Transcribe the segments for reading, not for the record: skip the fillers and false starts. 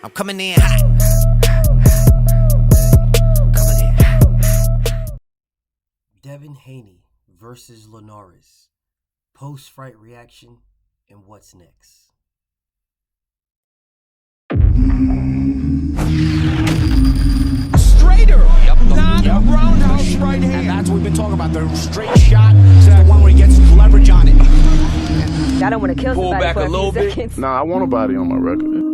I'm coming in hot. Coming in hot. Devin Haney versus Linares. Post-fight reaction and what's next. Straighter, not roundhouse right hand. And that's what we've been talking about, the straight shot. The one where he gets leverage on it. I don't want to kill somebody back for a little few bit. seconds. Nah, I want a body on my record.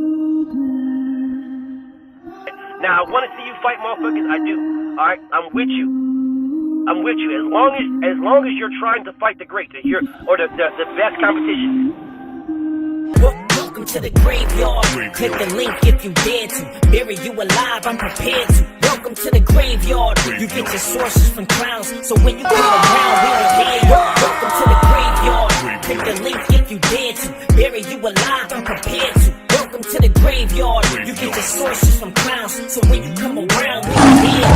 Now, I want to see you fight motherfuckers. I do. All right, I'm with you. I'm with you. As long as you're trying to fight the great, the best competition. Welcome to the graveyard. Click the link if you dare to. Bury you alive, I'm prepared to. Welcome to the graveyard. You get your sources from clowns, so when you come around, we don't hear you. Welcome to the graveyard. Click the link if you dare to. Bury you alive, I'm prepared to. Welcome to the graveyard. You get your sources from clowns, so when you come around, we don't hear you.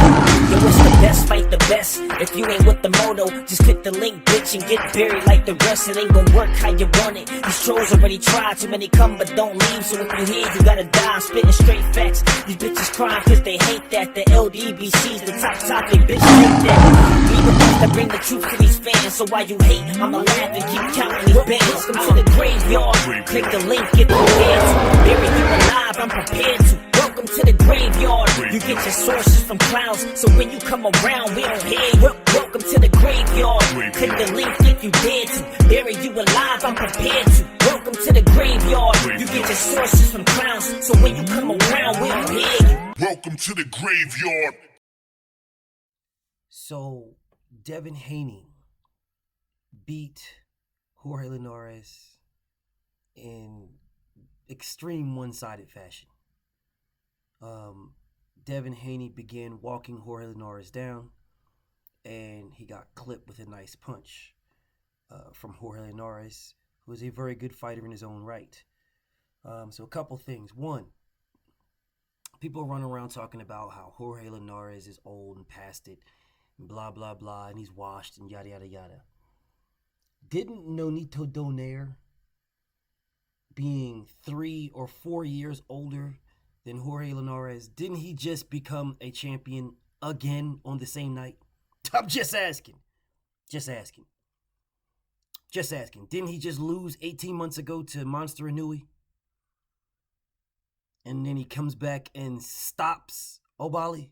Yo, it's the best, fight the best. If you ain't with the moto, just click the link, bitch, and get buried like the rest. It ain't gonna work how you want it. These trolls already tried, too many come but don't leave. So if you here, you gotta die. I'm spitting straight facts. These bitches crying cause they hate that. The LDBC's the top topic, bitch, take that. We the ones that bring the truth to these fans. So why you hate, I'ma laugh and keep counting these bands. Welcome to the graveyard. Click the link, get prepared to. Bury you alive, I'm prepared to. Welcome to the graveyard. You get your sources from clowns, so when you come around, we don't hear you. Welcome to the graveyard. Click the link if you dare to. Bury you alive, I'm prepared to. Welcome to the graveyard. You get your sources from clowns, so when you come around, we don't hear you. Welcome to the graveyard. So, Devin Haney beat Jorge Linares in extreme one-sided fashion. Devin Haney began walking Jorge Linares down, and he got clipped with a nice punch from Jorge Linares, who is a very good fighter in his own right. So a couple things. One, people run around talking about how Jorge Linares is old and past it, and blah, blah, blah, and he's washed and yada, yada, yada. Didn't Nonito Donaire, being 3 or 4 years older than Jorge Linares, didn't he just become a champion again on the same night? I'm just asking. Just asking. Just asking. Didn't he just lose 18 months ago to Monster Inouye? And then he comes back and stops Obali?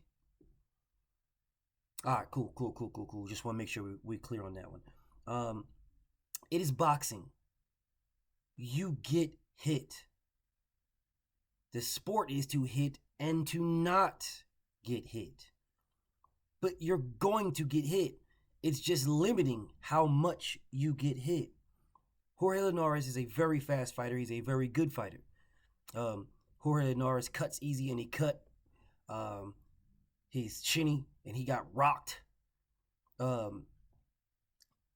All right, cool. Just want to make sure we're clear on that one. It is boxing. You get hit. The sport is to hit and to not get hit. But you're going to get hit. It's just limiting how much you get hit. Jorge Linares is a very fast fighter. He's a very good fighter. Jorge Linares cuts easy, and he cut. He's chinny, and he got rocked. And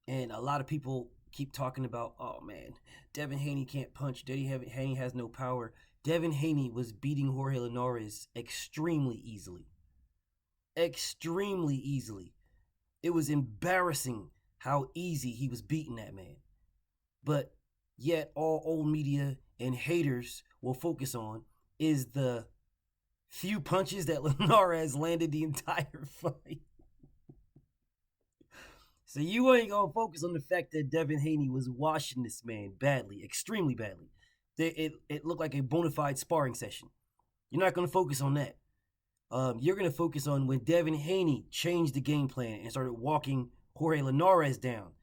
a lot of people keep talking about, oh man, Devin Haney can't punch. Haney has no power. Devin Haney was beating Jorge Linares extremely easily. Extremely easily. It was embarrassing how easy he was beating that man. But yet all old media and haters will focus on is the few punches that Linares landed the entire fight. So you ain't gonna focus on the fact that Devin Haney was washing this man badly, extremely badly. It looked like a bona fide sparring session. You're not gonna focus on that. You're gonna focus on when Devin Haney changed the game plan and started walking Jorge Linares down,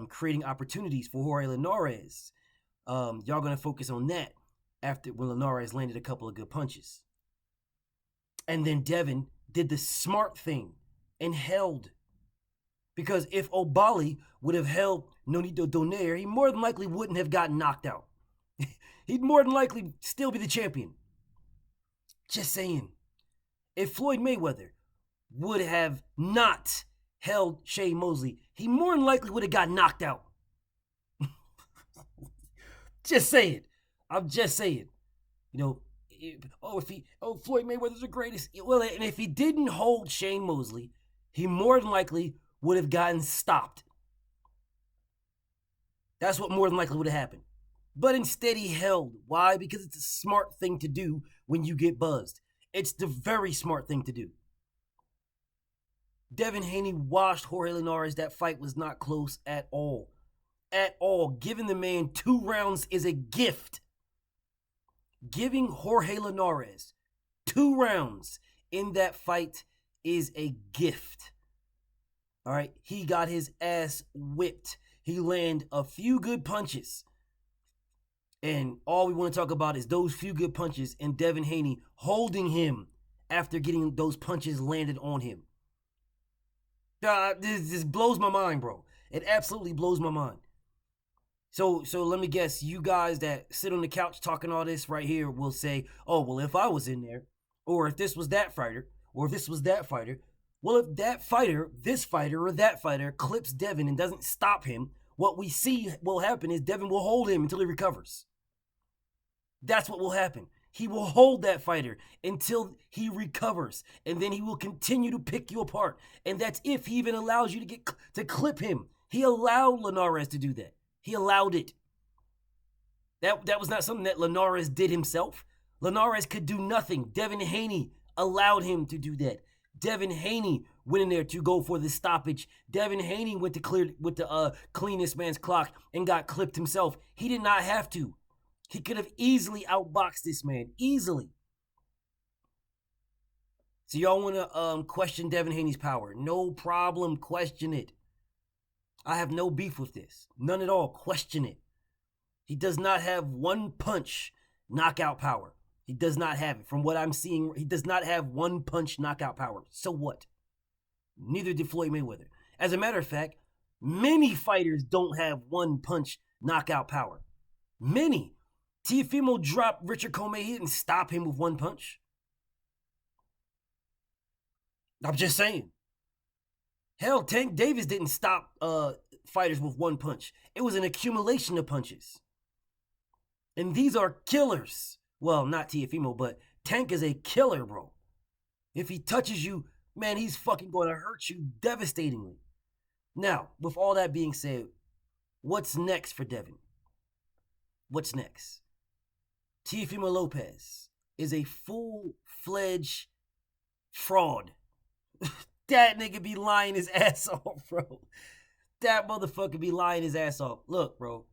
creating opportunities for Jorge Linares. Y'all gonna focus on that after when Linares landed a couple of good punches. And then Devin did the smart thing and held. Because if Obali would have held Nonito Donaire, he more than likely wouldn't have gotten knocked out. He'd more than likely still be the champion. Just saying. If Floyd Mayweather would have not held Shane Mosley, he more than likely would have got knocked out. Just saying. I'm just saying. You know, Floyd Mayweather's the greatest. Well, and if he didn't hold Shane Mosley, he more than likely would have gotten stopped. That's what more than likely would have happened. But instead he held. Why? Because it's a smart thing to do when you get buzzed. It's the very smart thing to do. Devin Haney washed Jorge Linares. That fight was not close at all. At all. Giving the man 2 rounds is a gift. Giving Jorge Linares 2 rounds in that fight is a gift. All right, he got his ass whipped. He landed a few good punches. And all we want to talk about is those few good punches and Devin Haney holding him after getting those punches landed on him. This blows my mind, bro. It absolutely blows my mind. So let me guess, you guys that sit on the couch talking all this right here will say, oh, well, if I was in there, or if this was that fighter, or if this was that fighter, well, if that fighter, this fighter, or that fighter clips Devin and doesn't stop him, what we see will happen is Devin will hold him until he recovers. That's what will happen. He will hold that fighter until he recovers, and then he will continue to pick you apart. And that's if he even allows you to clip him. He allowed Linares to do that. He allowed it. That was not something that Linares did himself. Linares could do nothing. Devin Haney allowed him to do that. Devin Haney went in there to go for the stoppage. Devin Haney went to clean this man's clock and got clipped himself. He did not have to. He could have easily outboxed this man. Easily. So y'all want to question Devin Haney's power. No problem. Question it. I have no beef with this. None at all. Question it. He does not have 1 punch knockout power. He does not have it. From what I'm seeing, he does not have 1 punch knockout power. So what? Neither did Floyd Mayweather. As a matter of fact, many fighters don't have 1 punch knockout power. Many. Teofimo dropped Richard Commey. He didn't stop him with 1 punch. I'm just saying. Hell, Tank Davis didn't stop fighters with 1 punch. It was an accumulation of punches. And these are killers. Well, not Teofimo, but Tank is a killer, bro. If he touches you, man, he's fucking going to hurt you devastatingly. Now, with all that being said, what's next for Devin? What's next? Teofimo Lopez is a full-fledged fraud. That nigga be lying his ass off, bro. That motherfucker be lying his ass off. Look, bro,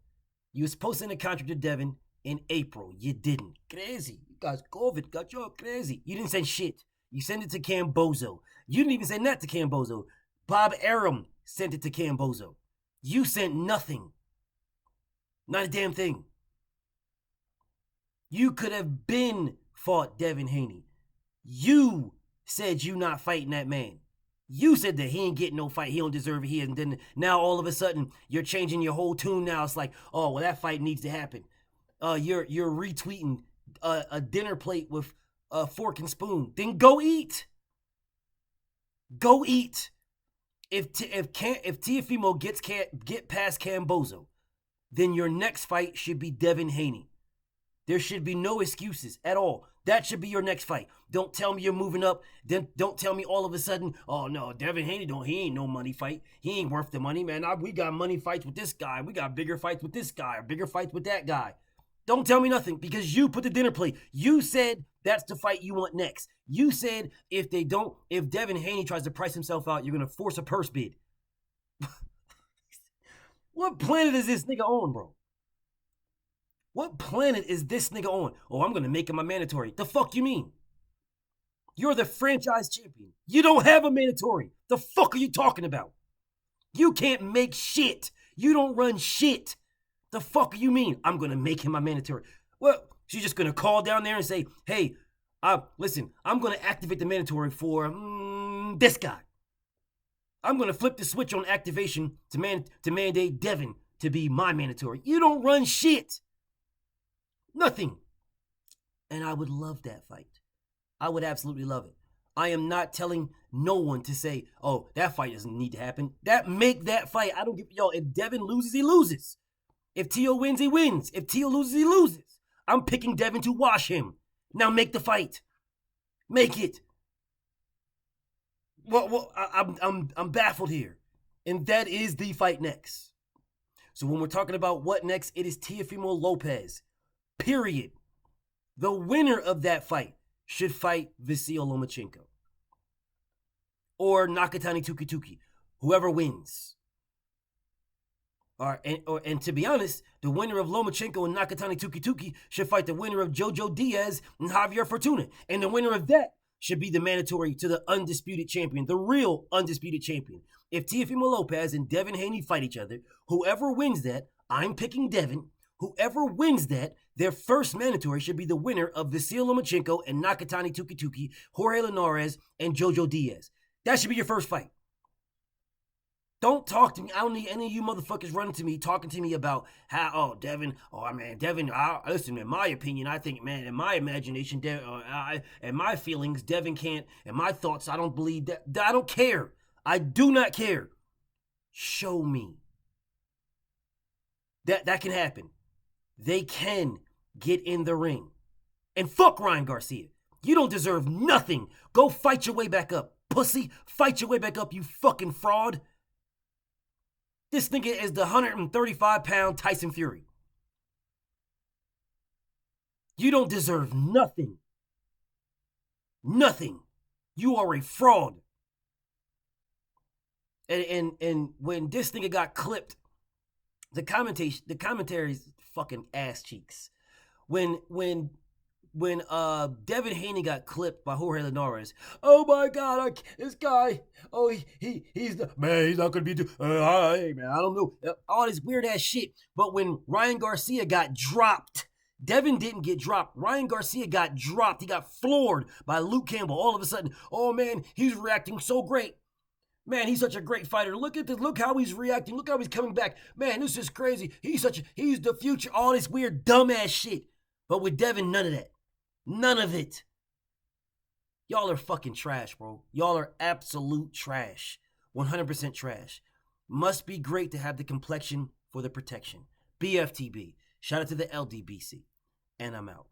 you were supposed to send a contract to Devin in April. You didn't. Crazy. You guys, COVID got you all crazy. You didn't send shit. You sent it to Cambozo. You didn't even send that to Cambozo. Bob Arum sent it to Cambozo. You sent nothing. Not a damn thing. You could have been fought Devin Haney. You said you not fighting that man. You said that he ain't getting no fight. He don't deserve it. And then now all of a sudden you're changing your whole tune. Now it's like, oh, well, that fight needs to happen. You're retweeting a dinner plate with a fork and spoon. Then go eat. Go eat. If Teofimo get past Cambozo, then your next fight should be Devin Haney. There should be no excuses at all. That should be your next fight. Don't tell me you're moving up. Then don't tell me all of a sudden, oh no, Devin Haney he ain't no money fight. He ain't worth the money, man. We got money fights with this guy. We got bigger fights with this guy or bigger fights with that guy. Don't tell me nothing because you put the dinner plate. You said that's the fight you want next. You said if Devin Haney tries to price himself out, you're going to force a purse bid. What planet is this nigga on, bro? What planet is this nigga on? Oh, I'm going to make him a mandatory. The fuck you mean? You're the franchise champion. You don't have a mandatory. The fuck are you talking about? You can't make shit. You don't run shit. The fuck you mean? I'm going to make him a mandatory. Well, she's just going to call down there and say, hey, listen, I'm going to activate the mandatory for this guy. I'm going to flip the switch on activation to mandate Devin to be my mandatory. You don't run shit. Nothing. And I would love that fight. I would absolutely love it. I am not telling no one to say, oh, that fight doesn't need to happen. Make that fight. I don't give y'all. If Devin loses, he loses. If Teo wins, he wins. If Teo loses, he loses. I'm picking Devin to wash him. Now make the fight. Make it. Well, I'm baffled here. And that is the fight next. So when we're talking about what next, it is Teofimo Lopez. Period. The winner of that fight should fight Vasyl Lomachenko. Or Nakatani Tuki. Whoever wins. All right, and to be honest, the winner of Lomachenko and Nakatani Tuki should fight the winner of Jojo Diaz and Javier Fortuna. And the winner of that should be the mandatory to the undisputed champion, the real undisputed champion. If Teofimo Lopez and Devin Haney fight each other, whoever wins that, I'm picking Devin. Whoever wins that, their first mandatory should be the winner of Vasyl Lomachenko and Nakatani Tuki, Jorge Linares, and Jojo Diaz. That should be your first fight. Don't talk to me. I don't need any of you motherfuckers running to me, talking to me about how, Devin, listen, in my opinion, I think, man, in my imagination, and my feelings, Devin can't, and my thoughts, I don't believe that. I don't care. I do not care. Show me. That can happen. They can get in the ring. And fuck Ryan Garcia. You don't deserve nothing. Go fight your way back up. Pussy, fight your way back up, you fucking fraud. This nigga is the 135-pound Tyson Fury. You don't deserve nothing. Nothing. You are a fraud. And when this nigga got clipped, the commentary's fucking ass cheeks. When Devin Haney got clipped by Jorge Linares, oh my God, this guy, he's the man, he's not gonna be, hey man, I don't know, all this weird ass shit. But when Ryan Garcia got dropped, Devin didn't get dropped. Ryan Garcia got dropped. He got floored by Luke Campbell. All of a sudden, oh man, he's reacting so great. Man, he's such a great fighter. Look at this. Look how he's reacting. Look how he's coming back. Man, this is crazy. He's the future. All this weird, dumbass shit. But with Devin, none of that. None of it. Y'all are fucking trash, bro. Y'all are absolute trash. 100% trash. Must be great to have the complexion for the protection. Bftb. Shout out to the LDBC. And I'm out.